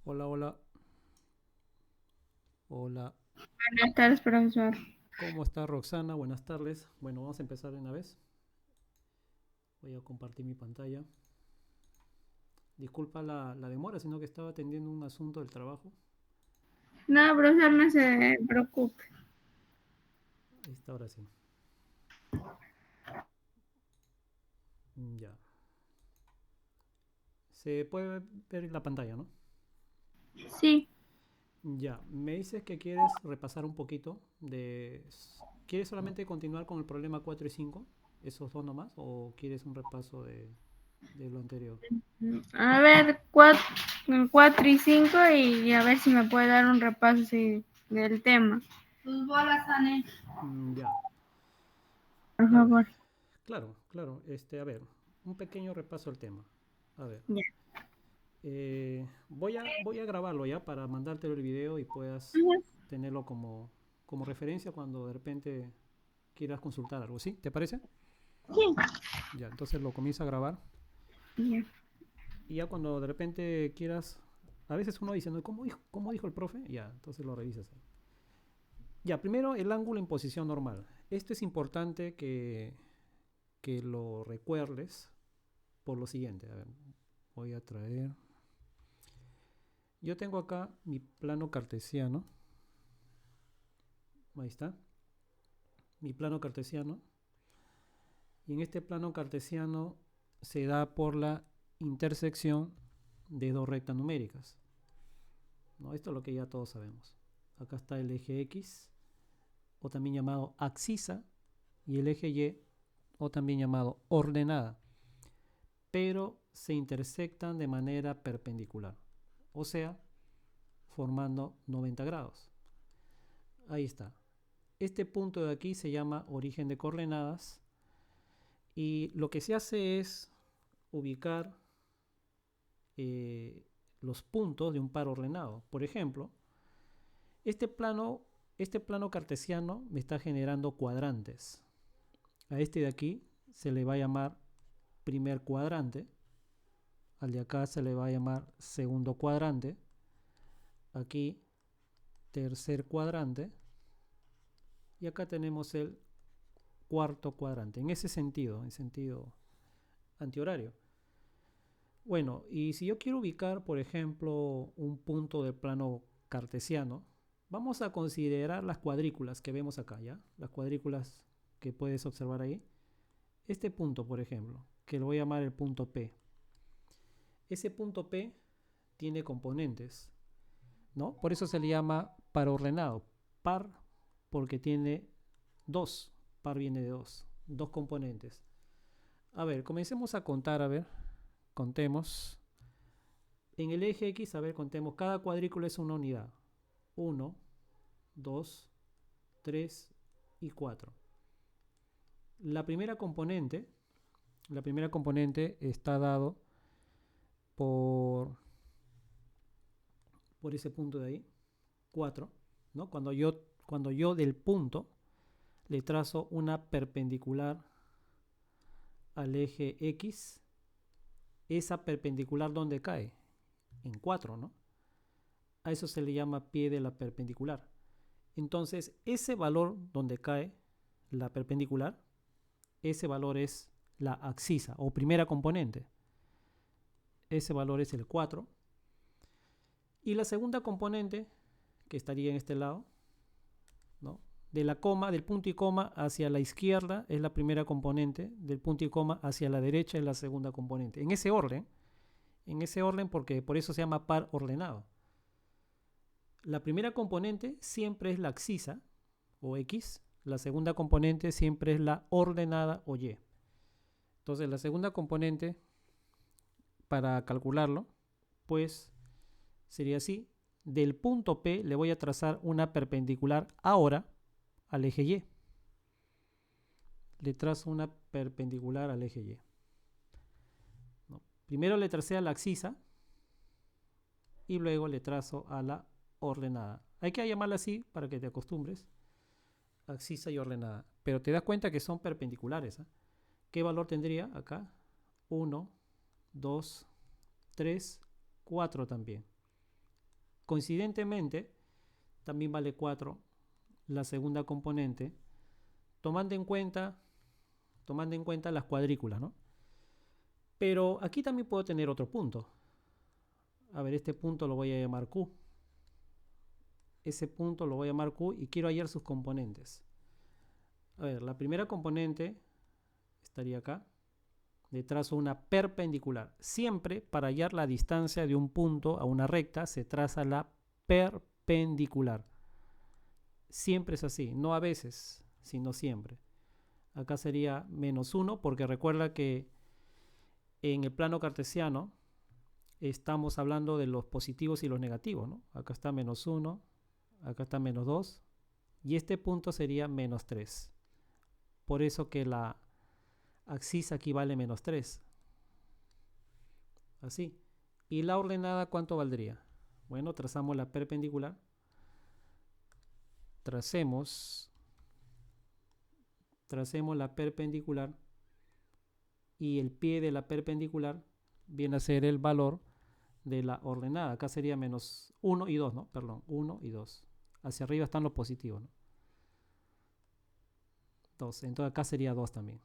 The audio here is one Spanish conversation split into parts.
Hola, hola, hola. Buenas tardes, profesor. ¿Cómo está Roxana? Buenas tardes. Bueno, vamos a empezar de una vez. Voy a compartir mi pantalla. Disculpa la demora, sino que estaba atendiendo un asunto del trabajo. No, profesor, no se preocupe. Ahí está, ahora sí. Ya. Se puede ver la pantalla, ¿no? Sí, Ya. Me dices que quieres repasar un poquito de... ¿Quieres solamente continuar con el problema 4 y 5? ¿Esos dos nomás? ¿O quieres un repaso de lo anterior? a ver, 4 y 5 y a ver si me puede dar un repaso del tema. Tus bolas, Anne. Ya. Por A ver. favor. Claro, claro. A ver, un pequeño repaso al tema. A ver, Ya. voy a grabarlo ya para mandártelo el video y puedas Ajá. tenerlo como referencia cuando de repente quieras consultar algo. ¿Sí? ¿Te parece? Sí. Ya, entonces lo comienzo a grabar Ya. y ya cuando de repente quieras, a veces uno dice, ¿no? ¿Cómo dijo el profe? Ya, entonces lo revisas ahí. Ya, primero el ángulo en posición normal. Esto es importante que lo recuerdes por lo siguiente. A ver, voy a traer. Yo tengo acá mi plano cartesiano. Ahí está. Mi plano cartesiano. Y en este plano cartesiano se da por la intersección de dos rectas numéricas, ¿no? Esto es lo que ya todos sabemos. Acá está el eje X, o también llamado axisa, y el eje Y, o también llamado ordenada, pero se intersectan de manera perpendicular, o sea, formando 90 grados. Ahí está. Este punto de aquí se llama origen de coordenadas y lo que se hace es ubicar eh, los puntos de un par ordenado. Por ejemplo, este plano, este plano cartesiano me está generando cuadrantes. A este de aquí se le va a llamar primer cuadrante, al de acá se le va a llamar segundo cuadrante, aquí tercer cuadrante y acá tenemos el cuarto cuadrante. En ese sentido, en sentido antihorario. Bueno, y si yo quiero ubicar, por ejemplo, un punto del plano cartesiano, vamos a considerar las cuadrículas que vemos acá, ¿ya? Las cuadrículas que puedes observar ahí. Este punto, por ejemplo, que lo voy a llamar el punto P. Ese punto P tiene componentes, ¿no? Por eso se le llama par ordenado. Par porque tiene dos. Par viene de dos componentes. A ver, comencemos a contar, a ver, contemos. En el eje X, a ver, contemos, cada cuadrícula es una unidad. Uno, 2, 3 y 4. La primera componente, la primera componente está dado por, por ese punto de ahí, 4, ¿no? Cuando yo del punto le trazo una perpendicular al eje X, esa perpendicular ¿dónde cae? En 4, ¿no? A eso se le llama pie de la perpendicular. Entonces, ese valor donde cae la perpendicular, ese valor es la axisa o primera componente. Ese valor es el 4. Y la segunda componente, que estaría en este lado, ¿no? De la coma, del punto y coma hacia la izquierda es la primera componente, del punto y coma hacia la derecha es la segunda componente. En ese orden porque por eso se llama par ordenado. La primera componente siempre es la axisa o X, la segunda componente siempre es la ordenada o Y. Entonces la segunda componente, para calcularlo, pues sería así. Del punto P le voy a trazar una perpendicular ahora al eje Y. Le trazo una perpendicular al eje Y. ¿No? Primero le tracé a la axisa y luego le trazo a la ordenada. Hay que llamarla así para que te acostumbres. Axisa y ordenada. Pero te das cuenta que son perpendiculares. ¿Eh? ¿Qué valor tendría acá? 1, 2, 3, 4 también. Coincidentemente, también vale 4 la segunda componente, tomando en cuenta las cuadrículas, ¿no? Pero aquí también puedo tener otro punto. A ver, este punto lo voy a llamar Q. Ese punto lo voy a llamar Q y quiero hallar sus componentes. A ver, la primera componente estaría acá. Le trazo una perpendicular. Siempre para hallar la distancia de un punto a una recta se traza la perpendicular. Siempre es así, no a veces, sino siempre. Acá sería menos 1 porque recuerda que en el plano cartesiano estamos hablando de los positivos y los negativos, ¿no? Acá está menos 1, acá está menos 2 y este punto sería menos 3. Por eso que la axis aquí vale menos 3. Así. ¿Y la ordenada cuánto valdría? Bueno, trazamos la perpendicular. Tracemos la perpendicular y el pie de la perpendicular viene a ser el valor de la ordenada. Acá sería menos 1 y 2, ¿no? Perdón, 1 y 2. Hacia arriba están los positivos, ¿no? 2. Entonces acá sería 2 también.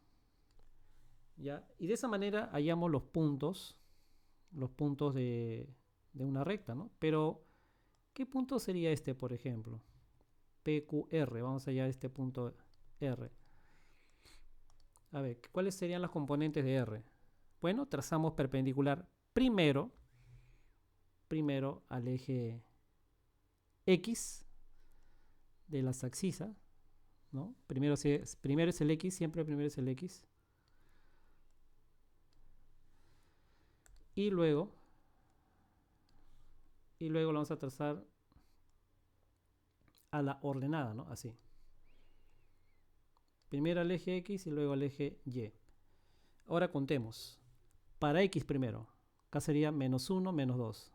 ¿Ya? Y de esa manera hallamos los puntos de una recta, ¿no? Pero, ¿qué punto sería este, por ejemplo? PQR, vamos a hallar este punto R. A ver, ¿cuáles serían las componentes de R? Bueno, trazamos perpendicular primero al eje X de las abscisas, ¿no? Primero es el X, siempre primero es el X. Y luego lo vamos a trazar a la ordenada, ¿no? Así. Primero al eje X y luego al eje Y. Ahora contemos. Para X primero. Acá sería menos 1, menos 2.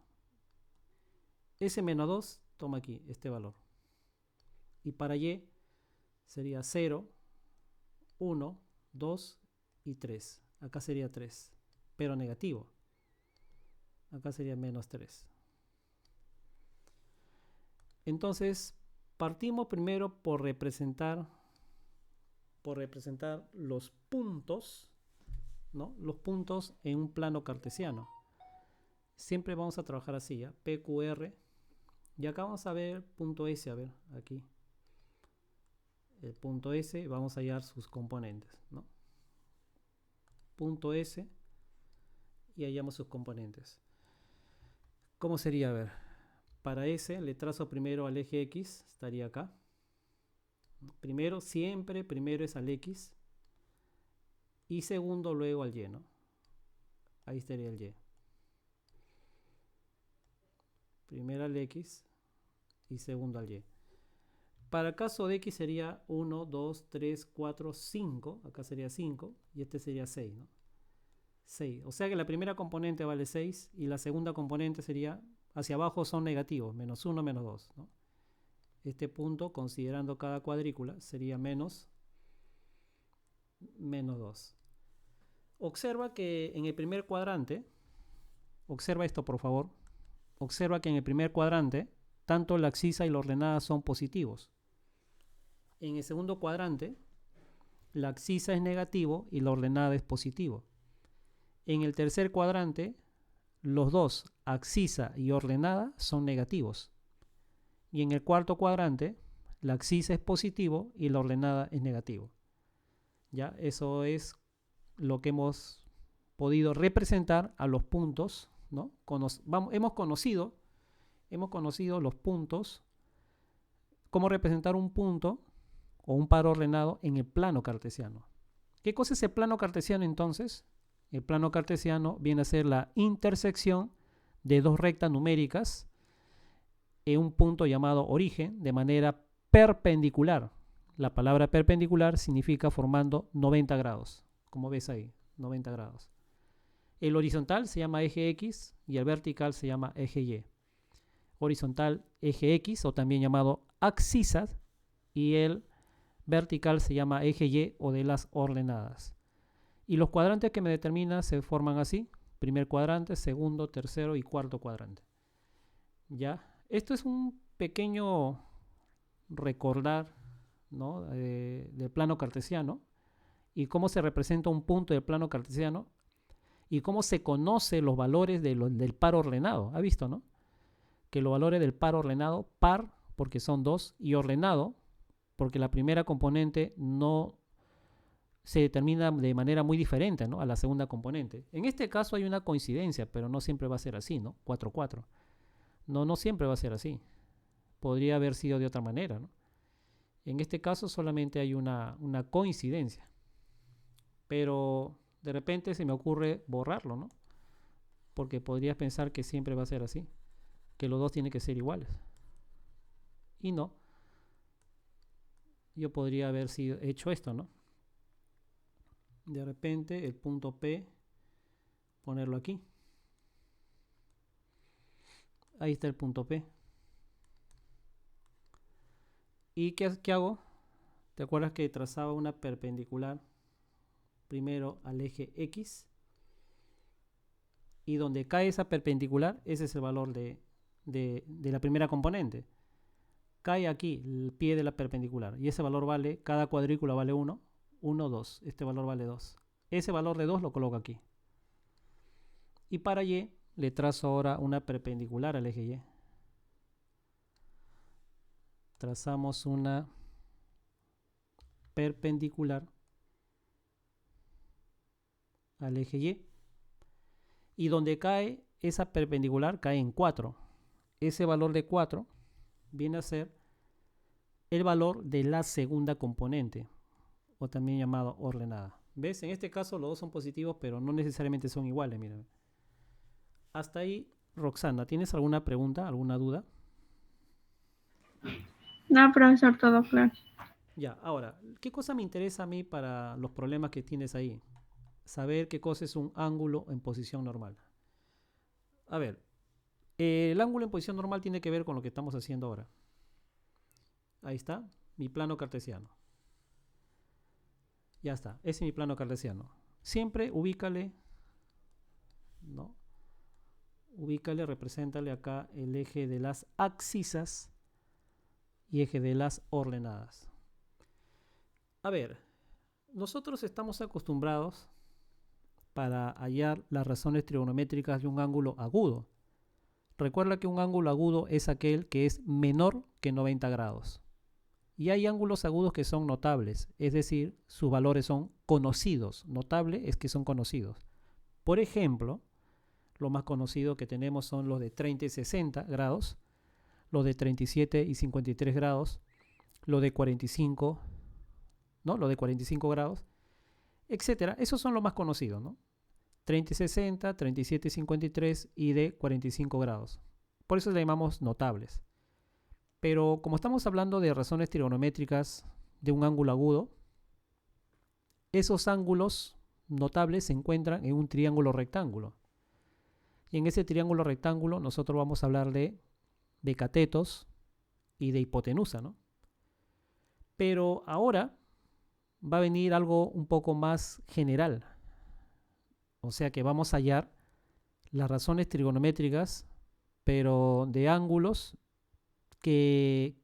Ese menos 2 toma aquí este valor. Y para Y sería 0, 1, 2 y 3. Acá sería 3, pero negativo. Acá sería menos 3. Entonces, partimos primero por representar los puntos, ¿no? Los puntos en un plano cartesiano. Siempre vamos a trabajar así, ¿ya? PQR. Y acá vamos a ver punto S, a ver, aquí. El punto S, vamos a hallar sus componentes, ¿no? Punto S y hallamos sus componentes. ¿Cómo sería? A ver, para S le trazo primero al eje X, estaría acá. Siempre primero es al X y segundo luego al Y, ¿no? Ahí estaría el Y. Primero al X y segundo al Y. Para el caso de X sería 1, 2, 3, 4, 5. Acá sería 5 y este sería 6, ¿no? 6. O sea que la primera componente vale 6 y la segunda componente sería, hacia abajo son negativos, menos 1, menos 2, ¿no? Este punto, considerando cada cuadrícula, sería menos 2. Observa que en el primer cuadrante, observa esto por favor, observa que en el primer cuadrante, tanto la abscisa y la ordenada son positivos. En el segundo cuadrante, la abscisa es negativo y la ordenada es positivo. En el tercer cuadrante, los dos, abscisa y ordenada, son negativos. Y en el cuarto cuadrante, la abscisa es positivo y la ordenada es negativo. ¿Ya? Eso es lo que hemos podido representar a los puntos, ¿no? Hemos conocido los puntos, cómo representar un punto o un par ordenado en el plano cartesiano. ¿Qué cosa es el plano cartesiano entonces? El plano cartesiano viene a ser la intersección de dos rectas numéricas en un punto llamado origen de manera perpendicular. La palabra perpendicular significa formando 90 grados, como ves ahí, 90 grados. El horizontal se llama eje X y el vertical se llama eje Y. Horizontal, eje X, o también llamado abscisas, y el vertical se llama eje Y o de las ordenadas. Y los cuadrantes que me determina se forman así. Primer cuadrante, segundo, tercero y cuarto cuadrante. ¿Ya? Esto es un pequeño recordar, ¿no? Del plano cartesiano y cómo se representa un punto del plano cartesiano y cómo se conoce los valores del par ordenado. ¿Ha visto, no? Que los valores del par ordenado, par porque son dos, y ordenado porque la primera componente no se determina de manera muy diferente, ¿no? A la segunda componente. En este caso hay una coincidencia, pero no siempre va a ser así, ¿no? 4, 4. No siempre va a ser así. Podría haber sido de otra manera, ¿no? En este caso solamente hay una coincidencia. Pero de repente se me ocurre borrarlo, ¿no? Porque podrías pensar que siempre va a ser así, que los dos tienen que ser iguales. Y no. Yo podría haber hecho esto, ¿no? De repente el punto P, ponerlo aquí. Ahí está el punto P. ¿Y qué hago? ¿Te acuerdas que trazaba una perpendicular primero al eje X? Y donde cae esa perpendicular, ese es el valor de la primera componente. Cae aquí el pie de la perpendicular y ese valor vale, cada cuadrícula vale 1, 1, 2. Este valor vale 2. Ese valor de 2 lo coloco aquí. Y para Y le trazo ahora una perpendicular al eje Y. Trazamos una perpendicular al eje Y. Y donde cae esa perpendicular cae en 4. Ese valor de 4 viene a ser el valor de la segunda componente, o también llamado ordenada. ¿Ves? En este caso los dos son positivos, pero no necesariamente son iguales. Mira. Hasta ahí, Roxana, ¿tienes alguna pregunta, alguna duda? No, profesor, todo claro. Ya, ahora, ¿qué cosa me interesa a mí para los problemas que tienes ahí? Saber qué cosa es un ángulo en posición normal. A ver, el ángulo en posición normal tiene que ver con lo que estamos haciendo ahora. Ahí está, mi plano cartesiano. Ya está, ese es mi plano cartesiano. Siempre ubícale, ¿no? Ubícale, represéntale acá el eje de las abscisas y eje de las ordenadas. A ver, nosotros estamos acostumbrados para hallar las razones trigonométricas de un ángulo agudo. Recuerda que un ángulo agudo es aquel que es menor que 90 grados. Y hay ángulos agudos que son notables, es decir, sus valores son conocidos. Notable es que son conocidos. Por ejemplo, lo más conocido que tenemos son los de 30 y 60 grados, los de 37 y 53 grados, los de 45, ¿no? Los de 45 grados, etcétera. Esos son los más conocidos, ¿no? 30 y 60, 37 y 53 y de 45 grados. Por eso le llamamos notables. Pero como estamos hablando de razones trigonométricas de un ángulo agudo, esos ángulos notables se encuentran en un triángulo rectángulo. Y en ese triángulo rectángulo nosotros vamos a hablar de catetos y de hipotenusa, ¿no? Pero ahora va a venir algo un poco más general. O sea que vamos a hallar las razones trigonométricas, pero de ángulos que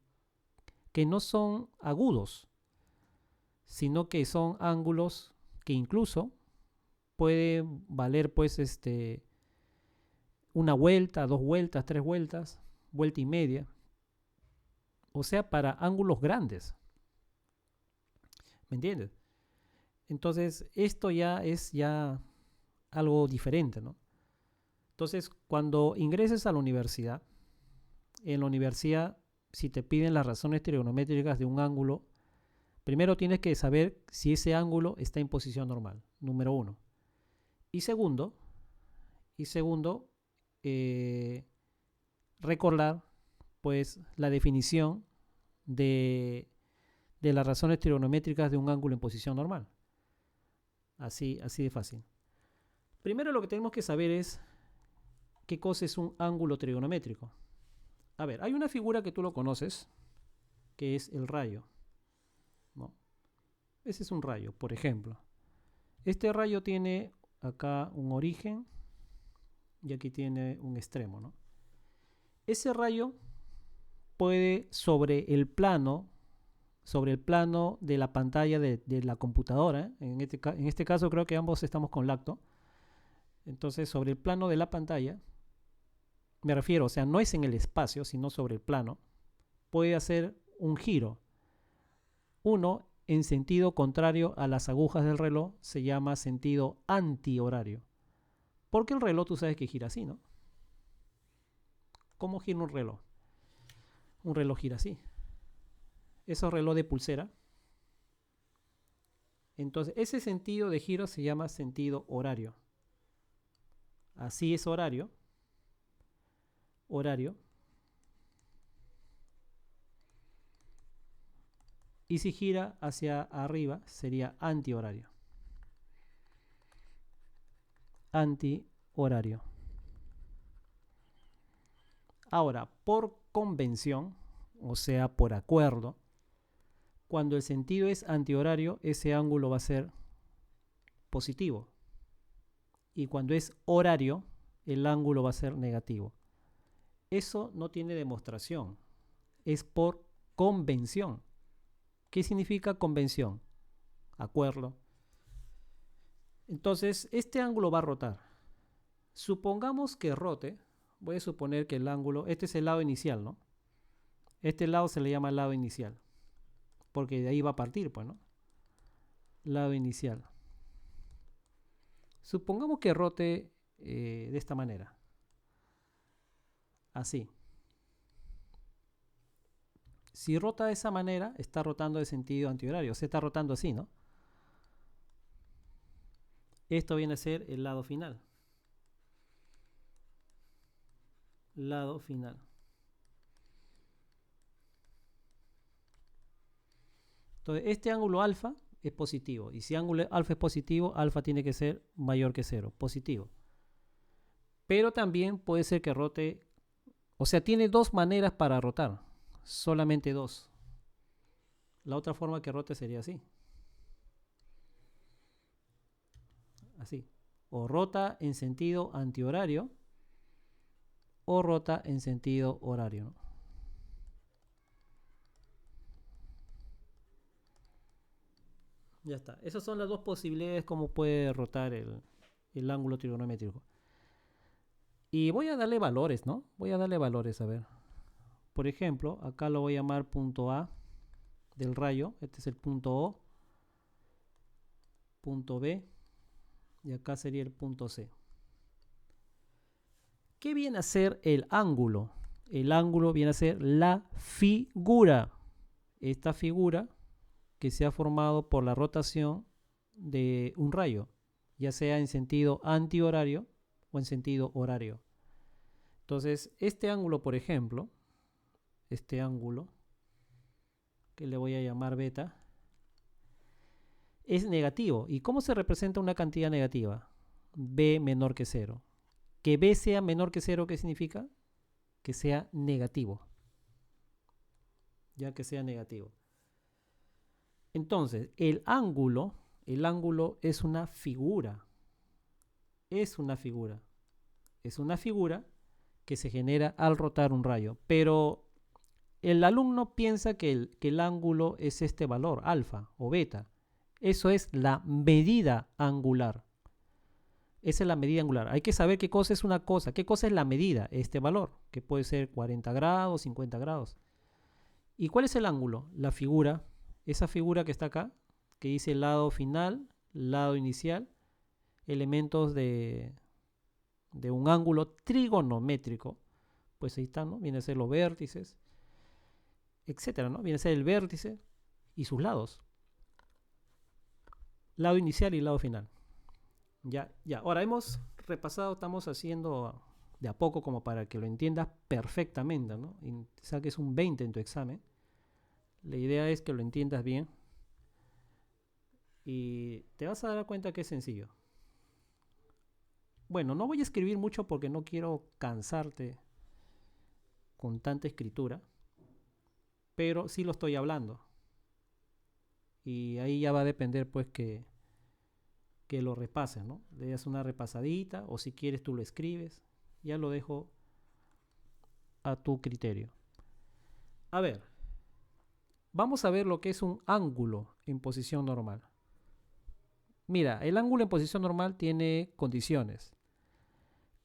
no son agudos, sino que son ángulos que incluso pueden valer pues una vuelta, 2 vueltas, 3 vueltas, vuelta y media. O sea, para ángulos grandes. ¿Me entiendes? Entonces, esto ya es algo diferente, ¿no? Entonces, cuando ingreses a la universidad, en la universidad, si te piden las razones trigonométricas de un ángulo, primero tienes que saber si ese ángulo está en posición normal, número 1. Y segundo, recordar pues la definición de las razones trigonométricas de un ángulo en posición normal. Así de fácil. Primero lo que tenemos que saber es qué cosa es un ángulo trigonométrico. A ver, hay una figura que tú lo conoces, que es el rayo, ¿no? Ese es un rayo, por ejemplo. Este rayo tiene acá un origen y aquí tiene un extremo, ¿no? Ese rayo puede sobre el plano de la pantalla de la computadora, en este caso creo que ambos estamos con lacto, entonces sobre el plano de la pantalla, me refiero, o sea, no es en el espacio, sino sobre el plano, puede hacer un giro. Uno en sentido contrario a las agujas del reloj se llama sentido antihorario. Porque el reloj tú sabes que gira así, ¿no? ¿Cómo gira un reloj? Un reloj gira así. Esos reloj de pulsera. Entonces, ese sentido de giro se llama sentido horario. Así es horario. Horario. Y si gira hacia arriba sería antihorario. Antihorario. Ahora, por convención, o sea, por acuerdo, cuando el sentido es antihorario, ese ángulo va a ser positivo. Y cuando es horario, el ángulo va a ser negativo. Eso no tiene demostración, es por convención. ¿Qué significa convención? Acuerdo. Entonces, este ángulo va a rotar. Supongamos que rote, voy a suponer que el ángulo, este es el lado inicial, ¿no? Este lado se le llama lado inicial, porque de ahí va a partir, pues, ¿no? Lado inicial. Supongamos que rote de esta manera. Así. Si rota de esa manera, está rotando de sentido antihorario. Se está rotando así, ¿no? Esto viene a ser el lado final. Lado final. Entonces, este ángulo alfa es positivo. Y si ángulo alfa es positivo, alfa tiene que ser mayor que 0. Positivo. Pero también puede ser que rote. O sea, tiene dos maneras para rotar. Solamente dos. La otra forma que rote sería así. Así. O rota en sentido antihorario o rota en sentido horario, ¿no? Ya está. Esas son las dos posibilidades como puede rotar el ángulo trigonométrico. Y voy a darle valores, ¿no? Voy a darle valores, a ver. Por ejemplo, acá lo voy a llamar punto A del rayo. Este es el punto O. Punto B. Y acá sería el punto C. ¿Qué viene a ser el ángulo? El ángulo viene a ser la figura. Esta figura que se ha formado por la rotación de un rayo, ya sea en sentido antihorario o en sentido horario. Entonces, este ángulo, por ejemplo, este ángulo, que le voy a llamar beta, es negativo. ¿Y cómo se representa una cantidad negativa? B menor que 0. Que B sea menor que 0, ¿qué significa? Que sea negativo. Ya que sea negativo. Entonces, el ángulo es una figura. Es una figura. Es una figura que se genera al rotar un rayo. Pero el alumno piensa que el ángulo es este valor, alfa o beta. Eso es la medida angular. Esa es la medida angular. Hay que saber qué cosa es una cosa. ¿Qué cosa es la medida? Este valor, que puede ser 40 grados, 50 grados. ¿Y cuál es el ángulo? La figura. Esa figura que está acá, que dice lado final, lado inicial, elementos de un ángulo trigonométrico. Pues ahí están, ¿no? Viene a ser los vértices, etcétera, ¿no? Viene a ser el vértice y sus lados. Lado inicial y lado final. Ya. Ahora hemos repasado, estamos haciendo de a poco como para que lo entiendas perfectamente, ¿no? Y saques un 20 en tu examen. La idea es que lo entiendas bien y te vas a dar cuenta que es sencillo. Bueno, no voy a escribir mucho porque no quiero cansarte con tanta escritura, pero sí lo estoy hablando. Y ahí ya va a depender pues que que lo repases, ¿no? Le das una repasadita o si quieres tú lo escribes. Ya lo dejo a tu criterio. A ver, vamos a ver lo que es un ángulo en posición normal. Mira, el ángulo en posición normal tiene condiciones.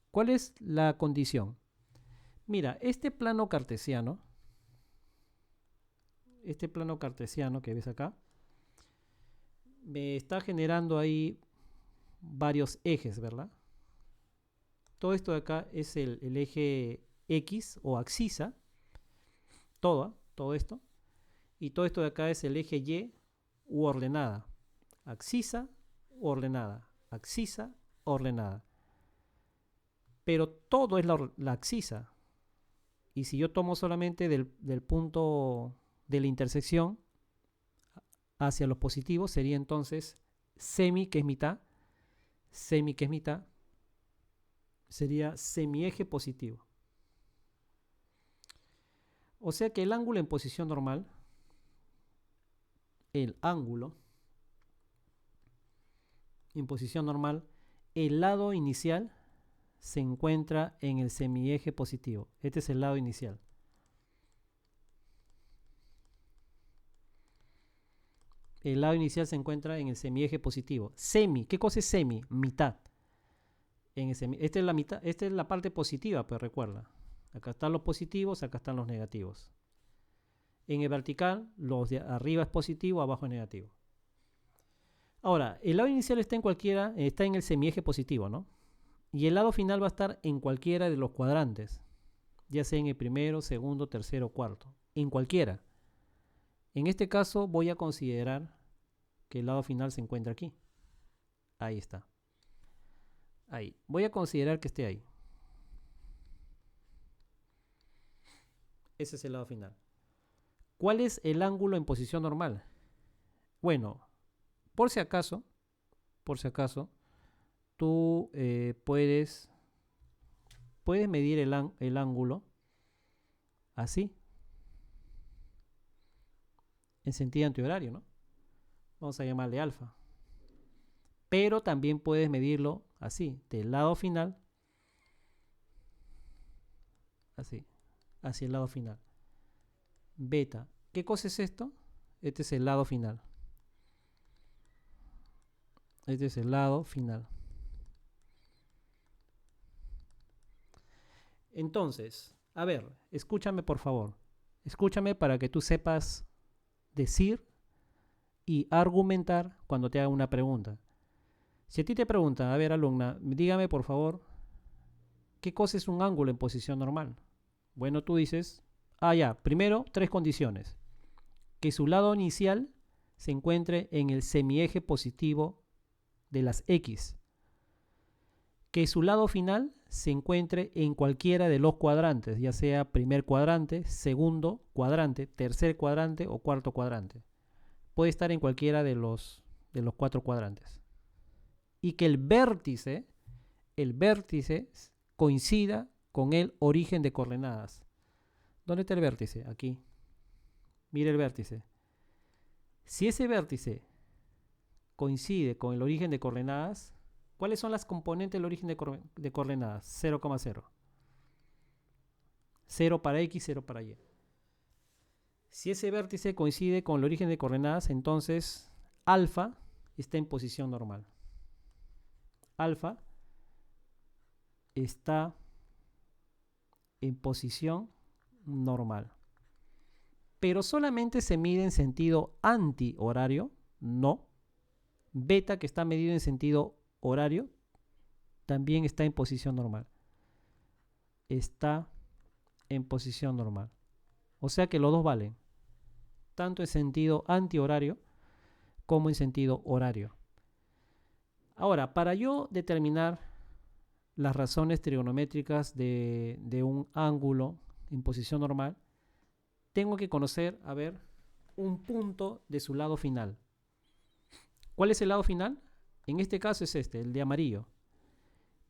¿Cuál es la condición? Mira, este plano cartesiano que ves acá, me está generando ahí varios ejes, ¿verdad? Todo esto de acá es el eje X o axisa, todo esto. Y todo esto de acá es el eje Y u ordenada. Axisa, ordenada. Axisa, ordenada. Pero todo es la axisa. Y si yo tomo solamente del punto de la intersección hacia los positivos, sería entonces semi, que es mitad, semi, que es mitad, sería semieje positivo. O sea que el ángulo en posición normal, el ángulo en posición normal, el lado inicial se encuentra en el semieje positivo. Este es el lado inicial. El lado inicial se encuentra en el semieje positivo. Semi, ¿qué cosa es semi? Mitad. Esta es la mitad, esta es la parte positiva, pero recuerda. Acá están los positivos, acá están los negativos. En el vertical, los de arriba es positivo, abajo es negativo. Ahora, el lado inicial está en cualquiera, está en el semieje positivo, ¿no? Y el lado final va a estar en cualquiera de los cuadrantes, ya sea en el primero, segundo, tercero, cuarto, en cualquiera. En este caso voy a considerar que el lado final se encuentra aquí. Ahí está. Ahí. Voy a considerar que esté ahí. Ese es el lado final. ¿Cuál es el ángulo en posición normal? Bueno, por si acaso, tú puedes medir el ángulo así, en sentido antihorario, ¿no? Vamos a llamarle alfa. Pero también puedes medirlo así, del lado final, así, hacia el lado final. Beta. ¿Qué cosa es esto? Este es el lado final. Este es el lado final. Entonces, a ver, escúchame por favor. Escúchame para que tú sepas decir y argumentar cuando te haga una pregunta. Si a ti te preguntan, a ver, alumna, dígame por favor, ¿qué cosa es un ángulo en posición normal? Bueno, tú dices, ya, primero, 3 condiciones. Que su lado inicial se encuentre en el semieje positivo de las X. Que su lado final se encuentre en cualquiera de los cuadrantes, ya sea primer cuadrante, segundo cuadrante, tercer cuadrante o cuarto cuadrante. Puede estar en cualquiera de los 4 cuadrantes. Y que el vértice coincida con el origen de coordenadas. ¿Dónde está el vértice? Aquí. Mira el vértice. Si ese vértice coincide con el origen de coordenadas, ¿cuáles son las componentes del origen de coordenadas? 0,0. 0 para X, 0 para Y. Si ese vértice coincide con el origen de coordenadas, entonces alfa está en posición normal. Alfa está en posición normal. Pero solamente se mide en sentido antihorario, no. Beta, que está medido en sentido horario, también está en posición normal. Está en posición normal. O sea que los dos valen, tanto en sentido antihorario como en sentido horario. Ahora, para yo determinar las razones trigonométricas de un ángulo en posición normal, tengo que conocer, a ver, un punto de su lado final. ¿Cuál es el lado final? En este caso es este, el de amarillo.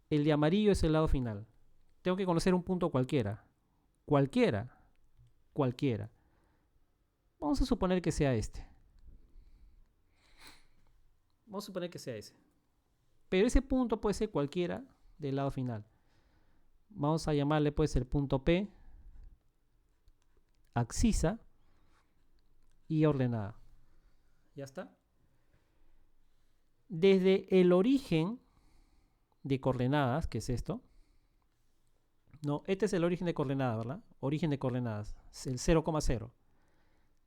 El de amarillo es el lado final. Tengo que conocer un punto cualquiera. Cualquiera. Vamos a suponer que sea este. Vamos a suponer que sea ese. Pero ese punto puede ser cualquiera del lado final. Vamos a llamarle pues el punto P, abscisa y ordenada. ¿Ya está? Desde el origen de coordenadas, que es esto. No, este es el origen de coordenadas, ¿verdad? Origen de coordenadas, el 0,0.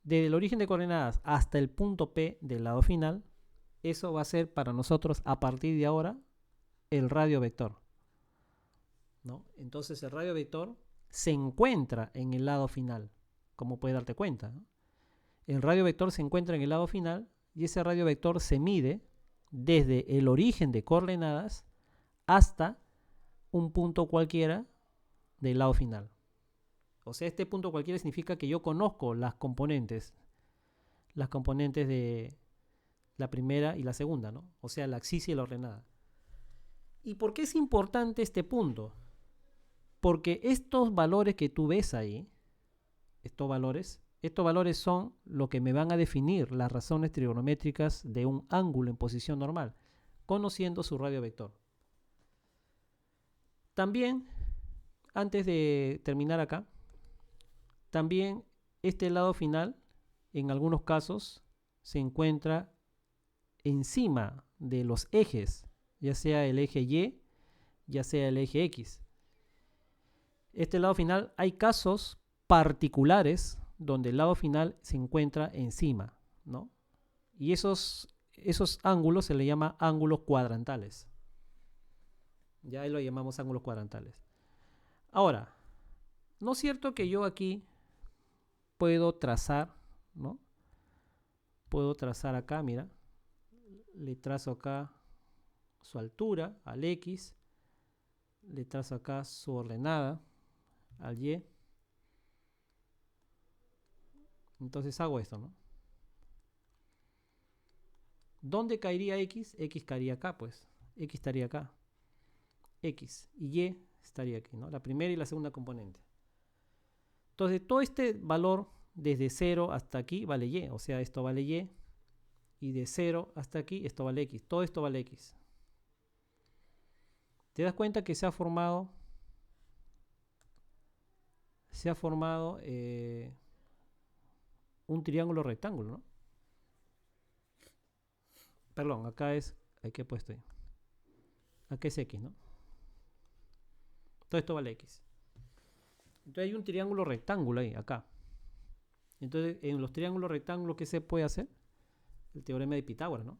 Desde el origen de coordenadas hasta el punto P del lado final, eso va a ser para nosotros a partir de ahora el radio vector, ¿no? Entonces el radio vector se encuentra en el lado final, como puedes darte cuenta, ¿no? El radio vector se encuentra en el lado final y ese radio vector se mide desde el origen de coordenadas hasta un punto cualquiera del lado final. O sea, este punto cualquiera significa que yo conozco las componentes de la primera y la segunda, ¿no? O sea, la abscisa y la ordenada. ¿Y por qué es importante este punto? Porque estos valores que tú ves ahí, estos valores son lo que me van a definir las razones trigonométricas de un ángulo en posición normal, conociendo su radio vector. También, antes de terminar acá, también este lado final, en algunos casos, se encuentra encima de los ejes, ya sea el eje Y, ya sea el eje X. Este lado final, hay casos particulares donde el lado final se encuentra encima, ¿no? Y esos ángulos se le llama ángulos cuadrantales. Ya ahí lo llamamos ángulos cuadrantales. Ahora, ¿no es cierto que yo aquí puedo trazar, ¿no? Puedo trazar acá, mira, le trazo acá su altura al X, le trazo acá su ordenada al Y. Entonces hago esto, ¿no? ¿Dónde caería X? X caería acá, pues. X estaría acá. X y Y estaría aquí, ¿no? La primera y la segunda componente. Entonces, todo este valor desde 0 hasta aquí vale Y. O sea, esto vale Y. Y de 0 hasta aquí, esto vale X. Todo esto vale X. ¿Te das cuenta que se ha formado un triángulo rectángulo, ¿no? Perdón, acá es, ¿qué he puesto ahí? Acá es X, ¿no? Todo esto vale X. Entonces hay un triángulo rectángulo ahí, acá. Entonces, en los triángulos rectángulos, ¿qué se puede hacer? El teorema de Pitágoras, ¿no?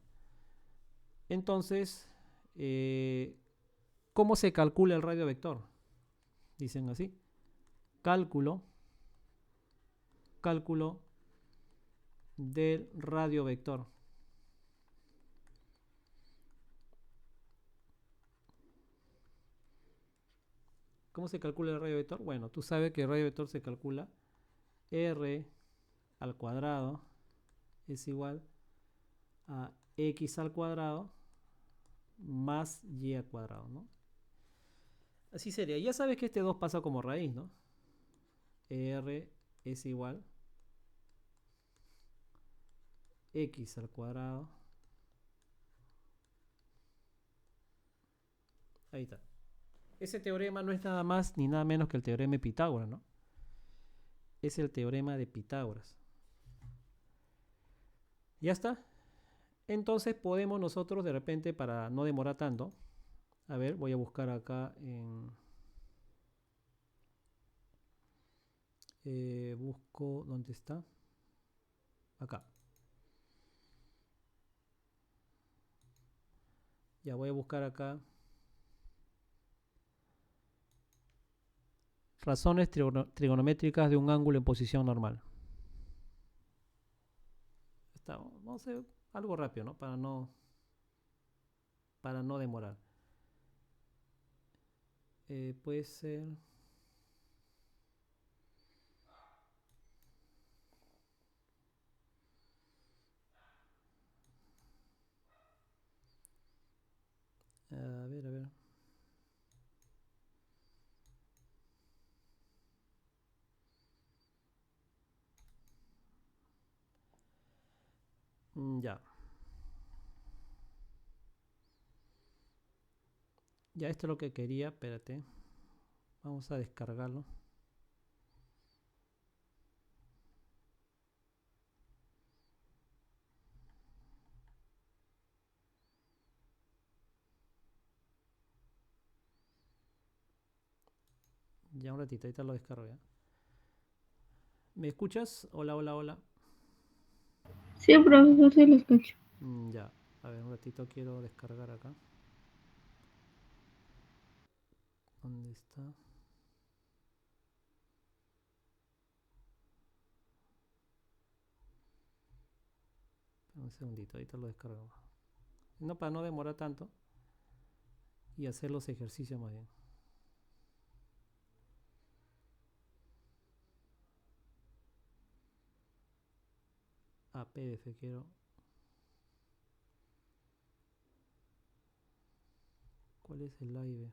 Entonces, ¿cómo se calcula el radio vector? Dicen así. Cálculo del radio vector. ¿Cómo se calcula el radio vector? Bueno, tú sabes que el radio vector se calcula R al cuadrado es igual a X al cuadrado más Y al cuadrado, ¿no? Así sería. Ya sabes que este 2 pasa como raíz, ¿no? R es igual X al cuadrado. Ahí está. Ese teorema no es nada más ni nada menos que el teorema de Pitágoras, ¿no? Es el teorema de Pitágoras. Ya está. Entonces podemos nosotros de repente, para no demorar tanto, a ver, voy a buscar acá en... busco, ¿dónde está? Acá. Ya voy a buscar acá. Razones trigonométricas de un ángulo en posición normal. Vamos a hacer algo rápido, ¿no? Para no demorar. Puede ser... A ver, a ver. Ya. Ya esto es lo que quería, espérate. Vamos a descargarlo. Ya un ratito, ahorita lo descargo ya. ¿Me escuchas? Hola, hola, hola. Sí, profesor, sí lo escucho. Ya, a ver, un ratito quiero descargar acá. ¿Dónde está? Un segundito, ahorita lo descargo. No, para no demorar tanto y hacer los ejercicios más bien. PDF quiero. ¿Cuál es el live?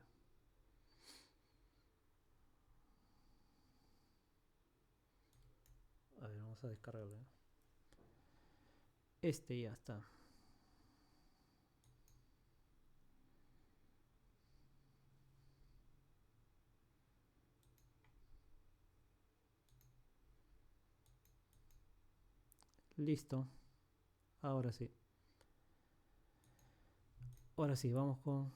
A ver, vamos a descargarlo. Este ya está. Listo. Ahora sí. Ahora sí, vamos con...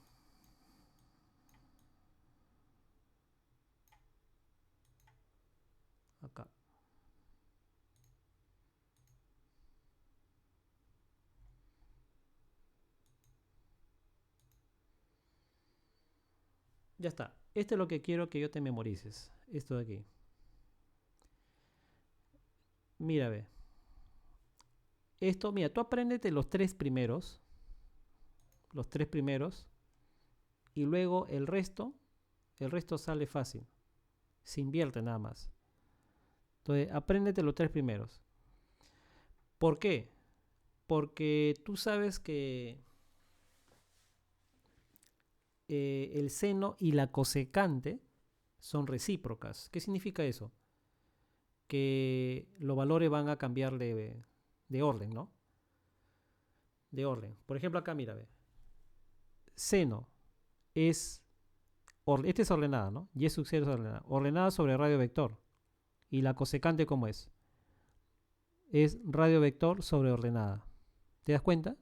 acá. Ya está. Esto es lo que quiero que yo te memorices. Esto de aquí. Mira, ve. Esto, mira, tú apréndete los tres primeros. Los tres primeros. Y luego el resto sale fácil. Se invierte nada más. Entonces, apréndete los tres primeros. ¿Por qué? Porque tú sabes que el seno y la cosecante son recíprocas. ¿Qué significa eso? Que los valores van a cambiar de orden, ¿no? De orden. Por ejemplo, acá, mira, ve. Seno es... Esta es ordenada, ¿no? Y es sub 0 es ordenada. Ordenada sobre radio vector. ¿Y la cosecante cómo es? Es radio vector sobre ordenada. ¿Te das cuenta?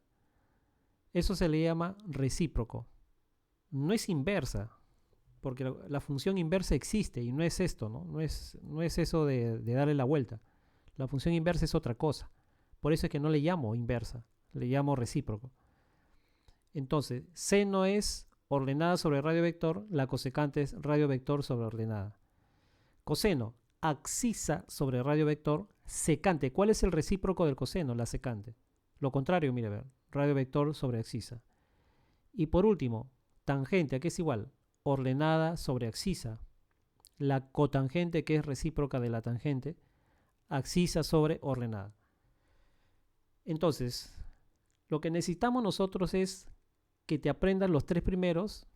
Eso se le llama recíproco. No es inversa, porque la función inversa existe y no es esto, ¿no? No es eso de darle la vuelta. La función inversa es otra cosa. Por eso es que no le llamo inversa, le llamo recíproco. Entonces, seno es ordenada sobre radio vector, la cosecante es radio vector sobre ordenada. Coseno, abscisa sobre radio vector, secante. ¿Cuál es el recíproco del coseno? La secante. Lo contrario, mire, a ver, radio vector sobre abscisa. Y por último, tangente, ¿a qué es igual? Ordenada sobre abscisa. La cotangente, que es recíproca de la tangente, abscisa sobre ordenada. Entonces, lo que necesitamos nosotros es que te aprendas los tres primeros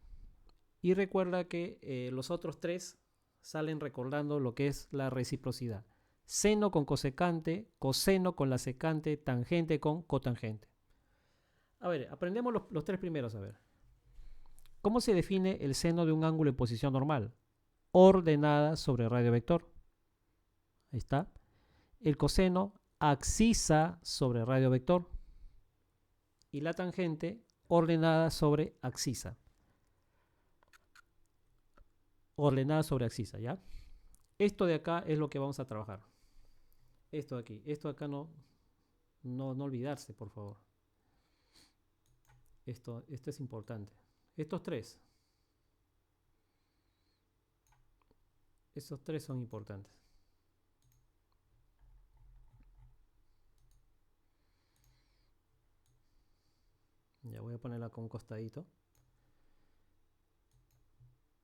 y recuerda que los otros tres salen recordando lo que es la reciprocidad. Seno con cosecante, coseno con la secante, tangente con cotangente. A ver, aprendemos los tres primeros, a ver. ¿Cómo se define el seno de un ángulo en posición normal? Ordenada sobre radio vector. Ahí está. El coseno, abscisa sobre radio vector. Y la tangente, ordenada sobre abscisa. Ordenada sobre abscisa, ¿ya? Esto de acá es lo que vamos a trabajar. Esto de aquí. Esto de acá no olvidarse, por favor. Esto es importante. Estos tres. Esos tres son importantes. Ya voy a ponerla con un costadito.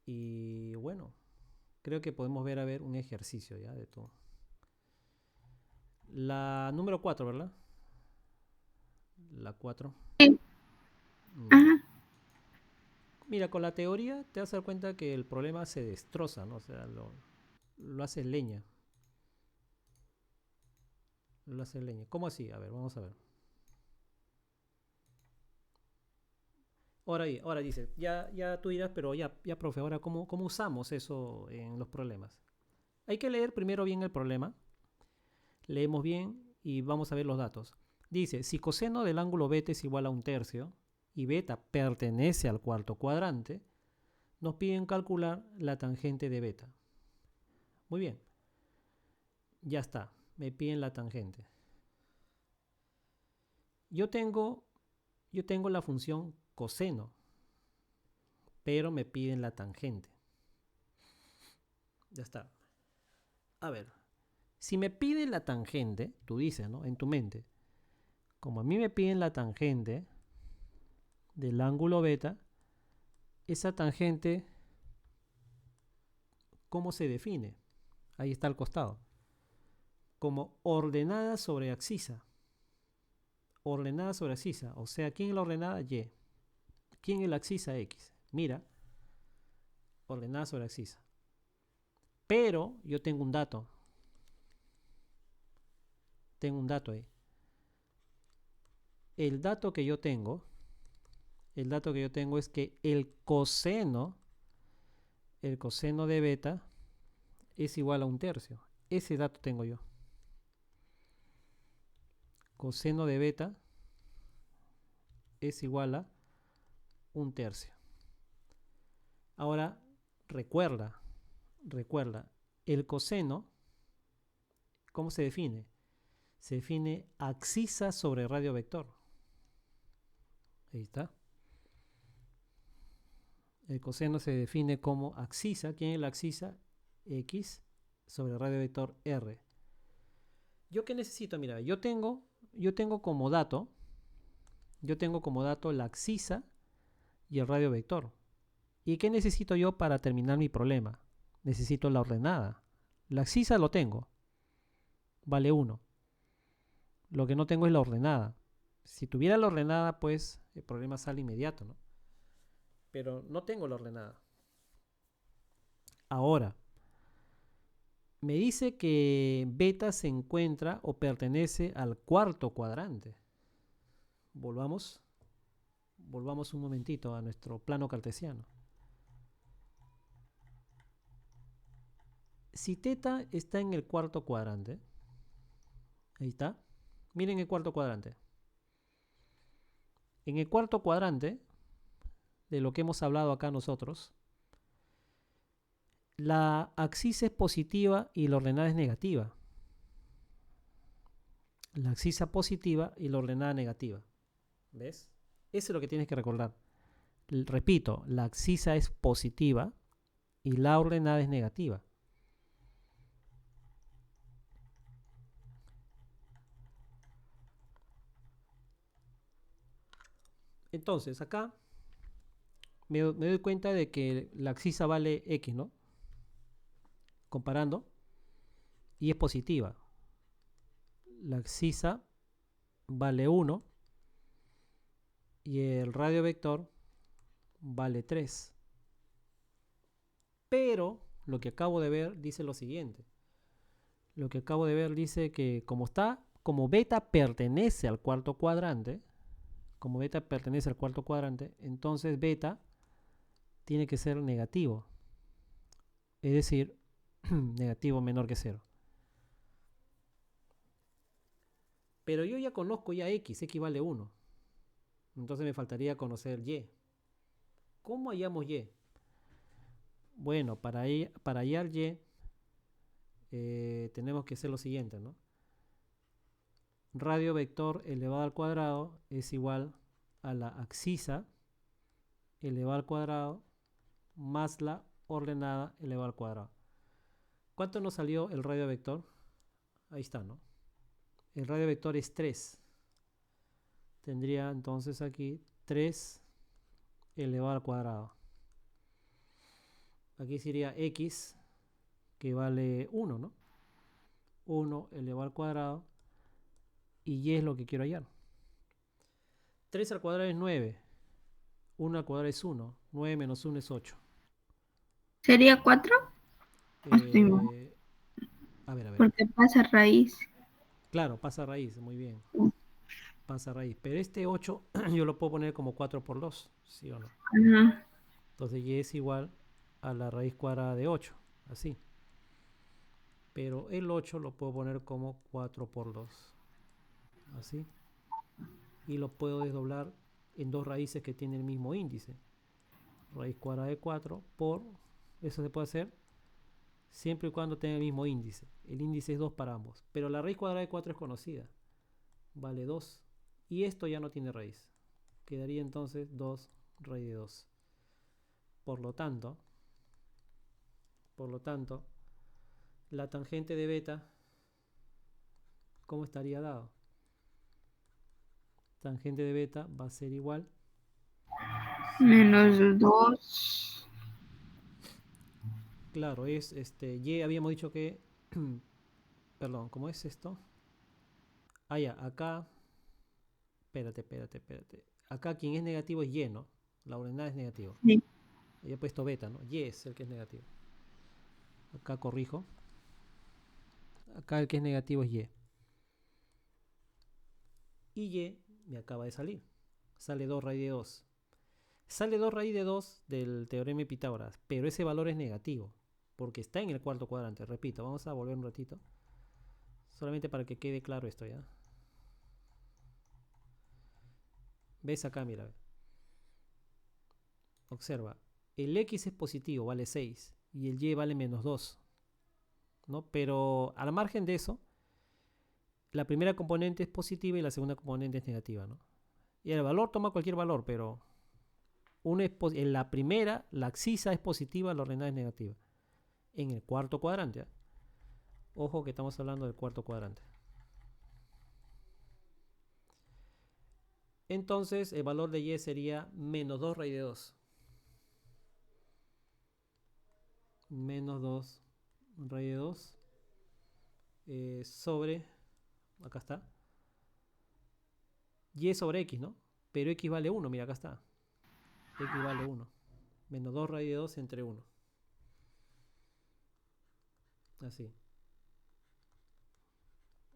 Y bueno, creo que podemos ver a ver un ejercicio ya de todo. La número 4, ¿verdad? La 4. Sí. Ajá. Mira, con la teoría te vas a dar cuenta que el problema se destroza, ¿no? O sea, lo hace leña. Lo hace leña. ¿Cómo así? A ver, vamos a ver. Ahora dice, ya tú dirás, pero ya, profe, ahora ¿cómo usamos eso en los problemas? Hay que leer primero bien el problema, leemos bien y vamos a ver los datos. Dice, si coseno del ángulo beta es igual a 1/3 y beta pertenece al cuarto cuadrante, nos piden calcular la tangente de beta. Muy bien, ya está, me piden la tangente. Yo tengo la función coseno, pero me piden la tangente. Ya está. A ver, si me piden la tangente, tú dices, ¿no? En tu mente, como a mí me piden la tangente del ángulo beta, esa tangente, ¿cómo se define? Ahí está al costado. Como ordenada sobre abscisa. Ordenada sobre abscisa. O sea, ¿quién es la ordenada? Y. ¿Quién es la abscisa? X. Mira, ordenada sobre abscisa. Pero yo tengo un dato. Tengo un dato ahí. El dato que yo tengo es que el coseno de beta es igual a 1/3. Ese dato tengo yo. Coseno de beta es igual a 1/3. Ahora, recuerda, el coseno, ¿cómo se define? Se define abscisa sobre radio vector. Ahí está. El coseno se define como abscisa. ¿Quién es la abscisa? X sobre radio vector R. ¿Yo qué necesito? Mira, yo tengo como dato la abscisa y el radio vector. ¿Y qué necesito yo para terminar mi problema? Necesito la ordenada. La abscisa lo tengo. Vale 1. Lo que no tengo es la ordenada. Si tuviera la ordenada, pues el problema sale inmediato, ¿no? Pero no tengo la ordenada. Ahora, me dice que beta se encuentra o pertenece al cuarto cuadrante. Volvamos un momentito a nuestro plano cartesiano. Si teta está en el cuarto cuadrante, ahí está. Miren el cuarto cuadrante. En el cuarto cuadrante, de lo que hemos hablado acá nosotros, la abscisa es positiva y la ordenada es negativa. La abscisa positiva y la ordenada negativa. ¿Ves? Eso es lo que tienes que recordar. Repito, la abscisa es positiva y la ordenada es negativa. Entonces, acá me doy cuenta de que la abscisa vale X, ¿no? Comparando. Y es positiva. La abscisa vale 1 y el radio vector vale 3. Pero lo que acabo de ver dice lo siguiente. Lo que acabo de ver dice que como beta pertenece al cuarto cuadrante, entonces beta tiene que ser negativo. Es decir, negativo menor que 0. Pero yo ya conozco ya X vale 1. Entonces me faltaría conocer Y. ¿Cómo hallamos Y? Bueno, para hallar Y tenemos que hacer lo siguiente, ¿no? Radio vector elevado al cuadrado es igual a la abscisa elevado al cuadrado más la ordenada elevado al cuadrado. ¿Cuánto nos salió el radio vector? Ahí está, ¿no? El radio vector es 3. Tendría entonces aquí 3 elevado al cuadrado. Aquí sería X, que vale 1, ¿no? 1 elevado al cuadrado. Y Y es lo que quiero hallar. 3 al cuadrado es 9. 1 al cuadrado es 1. 9 menos 1 es 8. ¿Sería 4? A ver. Porque pasa raíz. Claro, pasa raíz, muy bien. pasa raíz. Pero este 8 yo lo puedo poner como 4 por 2, ¿sí o no? Ajá. Entonces y es igual a la raíz cuadrada de 8, así. Pero el 8 lo puedo poner como 4 por 2, así. Y lo puedo desdoblar en dos raíces que tienen el mismo índice. Raíz cuadrada de 4 por, eso se puede hacer siempre y cuando tenga el mismo índice. El índice es 2 para ambos. Pero la raíz cuadrada de 4 es conocida. Vale 2. Y esto ya no tiene raíz. Quedaría entonces 2 raíz de 2. Por lo tanto, la tangente de beta, ¿cómo estaría dado? Tangente de beta va a ser igual. Menos 2. Claro, es y habíamos dicho que, perdón, ¿cómo es esto? Ah, ya, acá, espérate. Acá quien es negativo es y, ¿no? La ordenada es negativo. Sí. Y he puesto beta, ¿no? Y es el que es negativo. Acá corrijo. Acá el que es negativo es y. Y y me acaba de salir. Sale 2 raíz de 2. Sale 2 raíz de 2 del teorema de Pitágoras, pero ese valor es negativo, porque está en el cuarto cuadrante. Repito, vamos a volver un ratito, solamente para que quede claro esto, ¿ya? ¿Ves acá? Mira. Observa. El x es positivo, vale 6, y el y vale menos 2, ¿no? Pero al margen de eso, la primera componente es positiva y la segunda componente es negativa, ¿no? Y el valor toma cualquier valor, pero en la primera, la abscisa es positiva, la ordenada es negativa. En el cuarto cuadrante, ¿eh? Ojo que estamos hablando del cuarto cuadrante. Entonces el valor de y sería menos 2 raíz de 2. Menos 2 raíz de 2 sobre, acá está, y sobre x, ¿no? Pero x vale 1, mira, acá está. X vale 1. Menos 2 raíz de 2 entre 1. Así.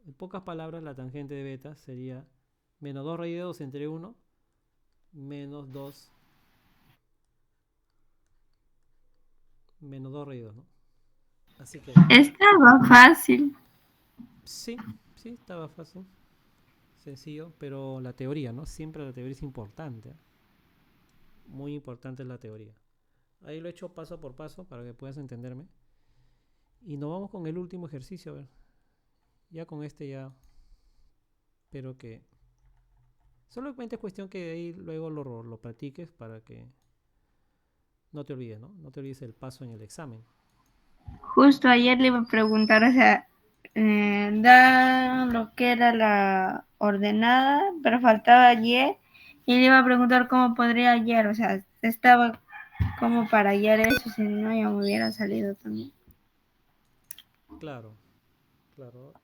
En pocas palabras, la tangente de beta sería menos 2 raíz de 2 entre 1 menos 2 raíz de 2, ¿no? Así que Estaba fácil. sí, estaba fácil, sencillo, pero la teoría, ¿no? Siempre la teoría es importante, ¿eh? Muy importante es la teoría. Ahí lo he hecho paso por paso para que puedas entenderme. Y nos vamos con el último ejercicio, a ver. Ya con este ya espero que... Solamente es cuestión que ahí luego lo practiques para que no te olvides, ¿no? No te olvides el paso en el examen. Justo ayer le iba a preguntar, o sea, da lo que era la ordenada, pero faltaba y le iba a preguntar cómo podría hallar, o sea, estaba como para hallar eso, si no ya me hubiera salido también. Claro.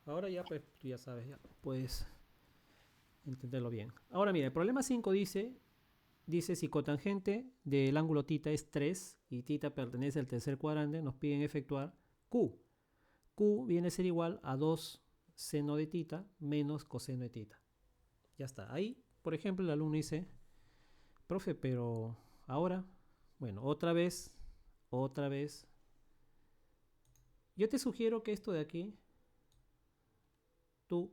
Ahora ya pues tú ya sabes, ya puedes entenderlo bien. Ahora mira, el problema 5 dice si cotangente del ángulo θ es 3 y θ pertenece al tercer cuadrante, nos piden efectuar Q. Q viene a ser igual a 2 seno de θ menos coseno de θ. Ya está. Ahí, por ejemplo, el alumno dice, profe, pero ahora, bueno, otra vez, yo te sugiero que esto de aquí, tú,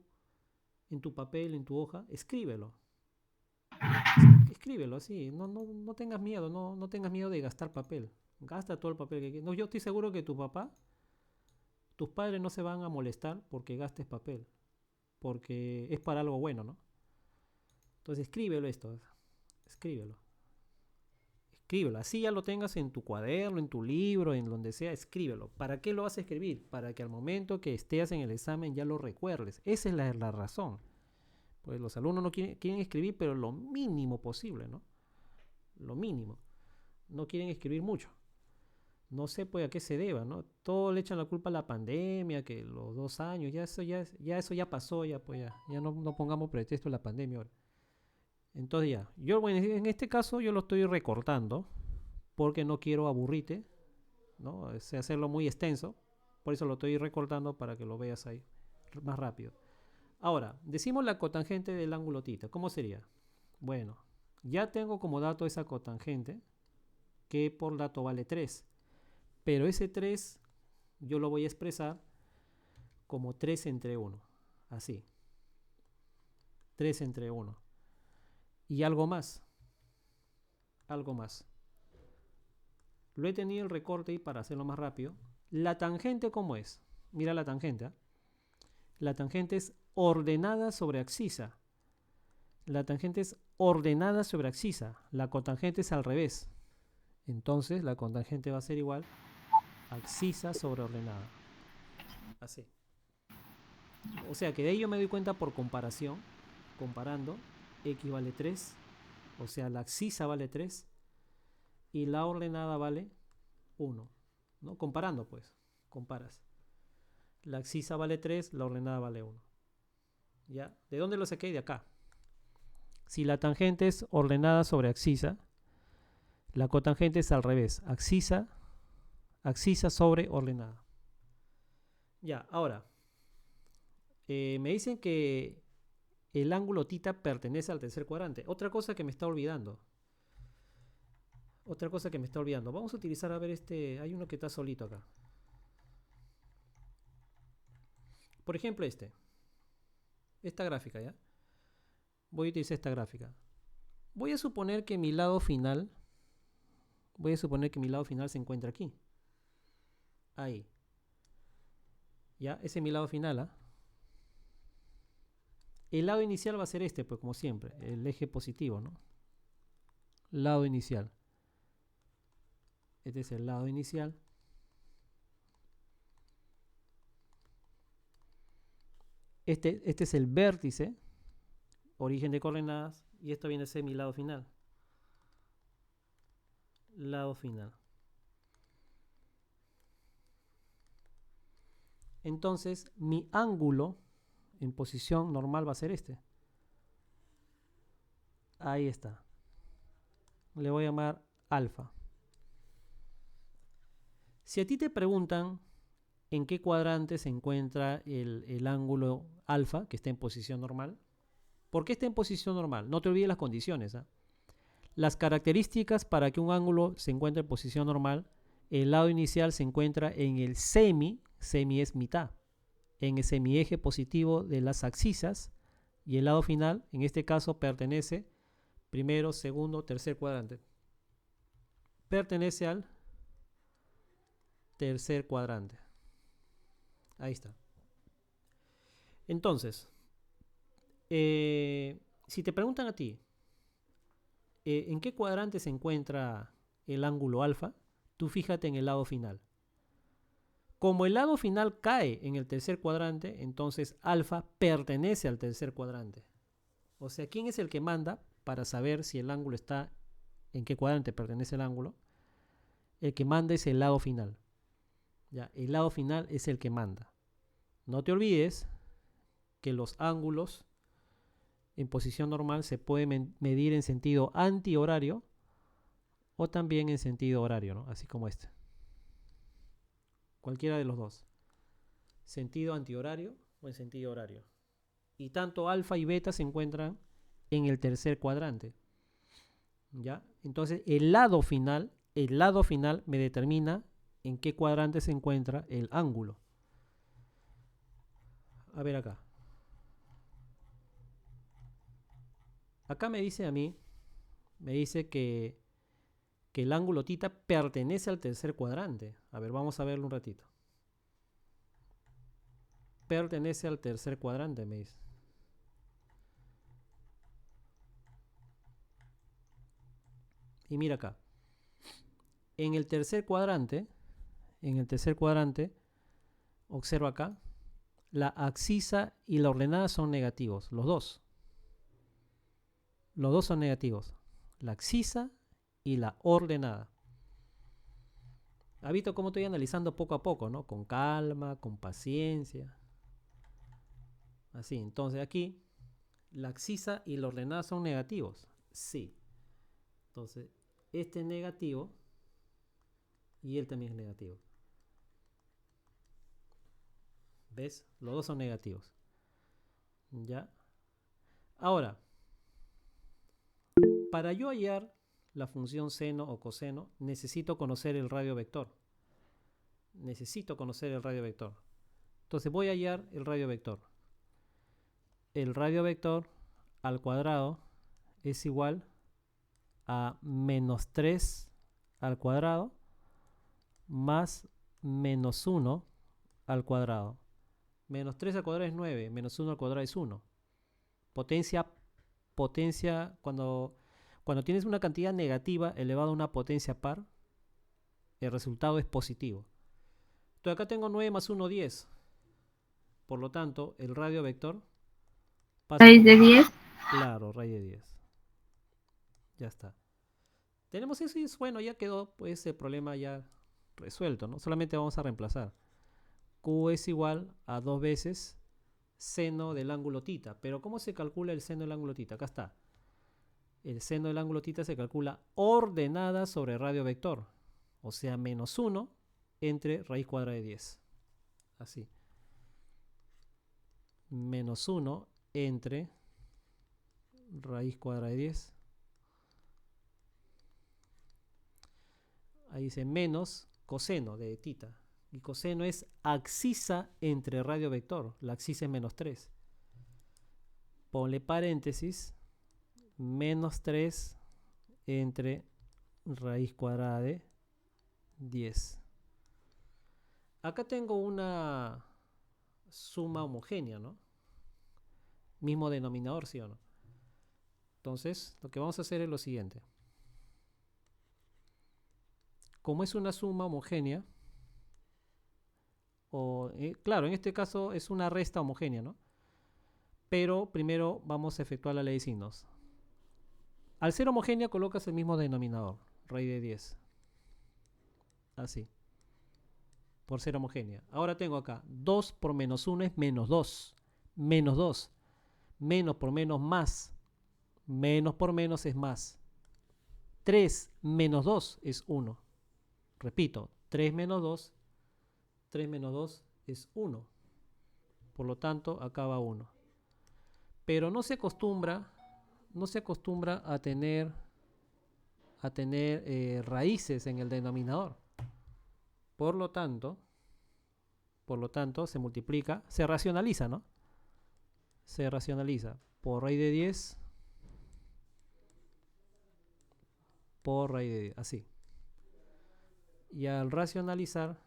en tu papel, en tu hoja, escríbelo. Escríbelo así, no tengas miedo, no tengas miedo de gastar papel. Gasta todo el papel que quieras. No, yo estoy seguro que tus padres no se van a molestar porque gastes papel, porque es para algo bueno, ¿no? Entonces escríbelo esto, escríbelo. Escríbelo, así ya lo tengas en tu cuaderno, en tu libro, en donde sea, escríbelo. ¿Para qué lo vas a escribir? Para que al momento que estés en el examen ya lo recuerdes. Esa es la razón. Pues los alumnos no quieren escribir, pero lo mínimo posible, ¿no? Lo mínimo. No quieren escribir mucho. No sé pues a qué se deba, ¿no? Todo le echan la culpa a la pandemia, que los 2 años, eso ya pasó, ya no pongamos pretexto a la pandemia ahora. Entonces ya, yo bueno, en este caso yo lo estoy recortando porque no quiero aburrirte, ¿no? Hacerlo muy extenso, por eso lo estoy recortando para que lo veas ahí más rápido. Ahora, decimos la cotangente del ángulo θ. ¿Cómo sería? Bueno, ya tengo como dato esa cotangente, que por dato vale 3. Pero ese 3 yo lo voy a expresar como 3 entre 1. Así. 3 entre 1. Y algo más. Algo más. Lo he tenido el recorte y para hacerlo más rápido. La tangente, ¿cómo es? Mira la tangente. ¿Eh? La tangente es ordenada sobre abscisa. La tangente es ordenada sobre abscisa. La cotangente es al revés. Entonces la cotangente va a ser igual a abscisa sobre ordenada. Así. O sea que de ahí yo me doy cuenta por comparación. Comparando. X vale 3. O sea, la abscisa vale 3. Y la ordenada vale 1. ¿No? Comparando, pues. Comparas. La abscisa vale 3, la ordenada vale 1. ¿Ya? ¿De dónde lo saqué? De acá. Si la tangente es ordenada sobre abscisa, la cotangente es al revés. Abscisa sobre ordenada. Ya, ahora. Me dicen que el ángulo θ pertenece al tercer cuadrante. Otra cosa que me está olvidando. Vamos a utilizar, a ver, hay uno que está solito acá. Por ejemplo, esta gráfica, ¿ya? Voy a utilizar esta gráfica. Voy a suponer que mi lado final se encuentra aquí. Ahí. ¿Ya? Ese es mi lado final, ¿ah? El lado inicial va a ser pues como siempre, el eje positivo, ¿no? Lado inicial. Este es el lado inicial. Este es el vértice, origen de coordenadas, y esto viene a ser mi lado final. Lado final. Entonces, mi ángulo en posición normal va a ser este. Ahí está. Le voy a llamar alfa. Si a ti te preguntan en qué cuadrante se encuentra el ángulo alfa, que está en posición normal, ¿por qué está en posición normal? No te olvides las condiciones. ¿Eh? Las características para que un ángulo se encuentre en posición normal, el lado inicial se encuentra en el semi es mitad, en el semieje positivo de las abscisas, y el lado final, en este caso, pertenece primero, segundo, tercer cuadrante. Pertenece al tercer cuadrante. Ahí está. Entonces, si te preguntan a ti, ¿en qué cuadrante se encuentra el ángulo alfa? Tú fíjate en el lado final. Como el lado final cae en el tercer cuadrante, entonces alfa pertenece al tercer cuadrante. O sea, ¿quién es el que manda para saber si el ángulo está en qué cuadrante pertenece el ángulo? El que manda es el lado final. Ya, el lado final es el que manda. No te olvides que los ángulos en posición normal se pueden medir en sentido antihorario o también en sentido horario, ¿no? Así como este. Cualquiera de los dos. Sentido antihorario o en sentido horario. Y tanto alfa y beta se encuentran en el tercer cuadrante. ¿Ya? Entonces el lado final me determina en qué cuadrante se encuentra el ángulo. A ver acá. Acá me dice a mí, me dice que el ángulo θ pertenece al tercer cuadrante. A ver, vamos a verlo un ratito. Pertenece al tercer cuadrante, me dice. Y mira acá. En el tercer cuadrante, observa acá, la abscisa y la ordenada son negativos, los dos. Los dos son negativos. La abscisa y la ordenada. ¿Has visto cómo estoy analizando poco a poco, ¿no? Con calma, con paciencia. Así, entonces aquí la abscisa y la ordenada son negativos. Sí. Entonces, este es negativo y él también es negativo. ¿Ves? Los dos son negativos. ¿Ya? Ahora, para yo hallar la función seno o coseno, necesito conocer el radio vector. Necesito conocer el radio vector. Entonces voy a hallar el radio vector. El radio vector al cuadrado es igual a menos 3 al cuadrado más menos 1 al cuadrado. Menos 3 al cuadrado es 9, menos 1 al cuadrado es 1. Potencia, cuando tienes una cantidad negativa elevada a una potencia par, el resultado es positivo. Entonces acá tengo 9 más 1, 10. Por lo tanto, el radio vector pasa... ¿Raíz de 10? Claro, raíz de 10. Ya está. Tenemos eso y es bueno, ya quedó pues el problema ya resuelto, ¿no? Solamente vamos a reemplazar. Q es igual a 2 veces seno del ángulo θ. Pero ¿cómo se calcula el seno del ángulo θ? Acá está. El seno del ángulo θ se calcula ordenada sobre radio vector. O sea, menos 1 entre raíz cuadrada de 10. Así. Menos 1 entre raíz cuadrada de 10. Ahí dice menos coseno de θ. Y coseno es abscisa entre radio vector. La abscisa es menos 3. Ponle paréntesis. Menos 3 entre raíz cuadrada de 10. Acá tengo una suma homogénea, ¿no? Mismo denominador, ¿sí o no? Entonces, lo que vamos a hacer es lo siguiente. Como es una suma homogénea, claro, en este caso es una resta homogénea, ¿no? Pero primero vamos a efectuar la ley de signos. Al ser homogénea colocas el mismo denominador, raíz de 10. Así. Por ser homogénea. Ahora tengo acá 2 por menos 1 es menos 2. Menos 2. Menos por menos más. Menos por menos es más. 3 menos 2 es 1. Repito, 3 menos 2. 3 menos 2 es 1. Por lo tanto, acá va 1. Pero no se acostumbra a tener raíces en el denominador. Por lo tanto, se multiplica, se racionaliza, ¿no? Se racionaliza por raíz de 10 por raíz de 10, así. Y al racionalizar,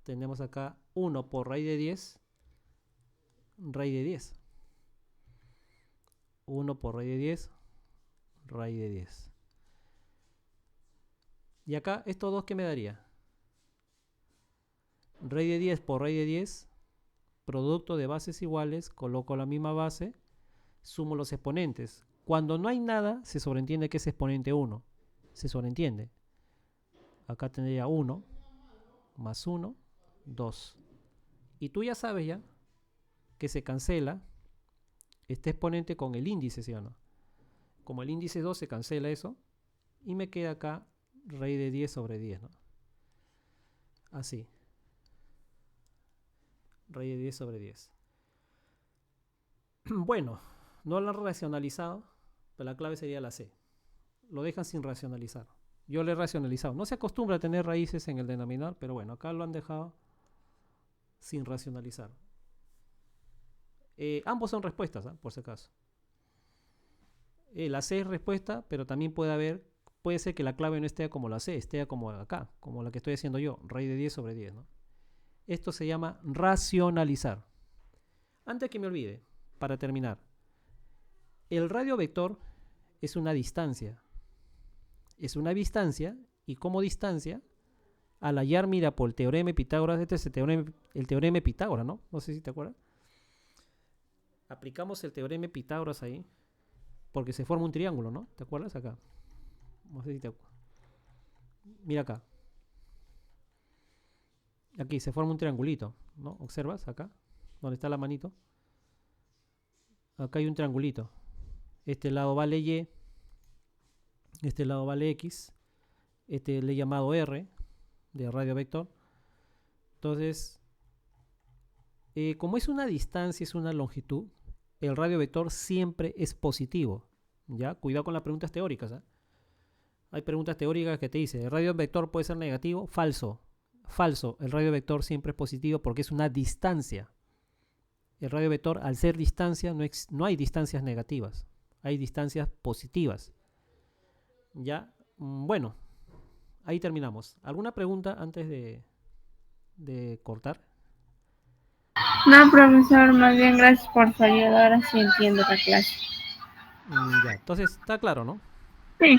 tenemos acá 1 por raíz de 10, raíz de 10. 1 por raíz de 10, raíz de 10. Y acá, estos dos, ¿qué me daría? Raíz de 10 por raíz de 10, producto de bases iguales, coloco la misma base, sumo los exponentes. Cuando no hay nada, se sobreentiende que es exponente 1. Se sobreentiende. Acá tendría 1 más 1, 2. Y tú ya sabes ya que se cancela este exponente con el índice, ¿sí o no? Como el índice 2 se cancela eso, y me queda acá raíz de 10 sobre 10, ¿no? Así. Raíz de 10 sobre 10. Bueno, no lo han racionalizado, pero la clave sería la C. Lo dejan sin racionalizar. Yo lo he racionalizado. No se acostumbra a tener raíces en el denominador, pero bueno, acá lo han dejado sin racionalizar. Ambos son respuestas, por si acaso. La C es respuesta, pero también puede ser que la clave no esté como la C, esté como acá, como la que estoy haciendo yo, raíz de 10 sobre 10, ¿no? Esto se llama racionalizar. Antes que me olvide, para terminar, el radio vector es una distancia. Es una distancia, y como distancia, al hallar, mira, por el teorema de Pitágoras, este es el teorema de Pitágoras, ¿no? No sé si te acuerdas. Aplicamos el teorema de Pitágoras ahí, porque se forma un triángulo, ¿no? ¿Te acuerdas acá? No sé si te acuerdas. Mira acá. Aquí se forma un triangulito, ¿no? ¿Observas acá? Donde está la manito. Acá hay un triangulito. Este lado vale Y. Este lado vale X. Este le he llamado R, de radio vector. Entonces, como es una distancia, es una longitud, el radio vector siempre es positivo. ¿Ya? Cuidado con las preguntas teóricas. Hay preguntas teóricas que te dicen, ¿el radio vector puede ser negativo? Falso. Falso. El radio vector siempre es positivo porque es una distancia. El radio vector, al ser distancia, no hay distancias negativas. Hay distancias positivas. ¿Ya? Bueno, ahí terminamos. ¿Alguna pregunta antes de cortar? No, profesor, más bien gracias por su ayuda. Ahora sí entiendo la clase. Ya, entonces está claro, ¿no? Sí,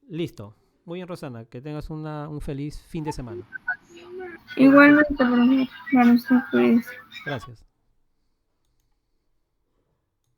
Listo. Muy bien, Rosana. Que tengas un feliz fin de semana. igualmente, profesor. Bueno, usted cuídese. Gracias.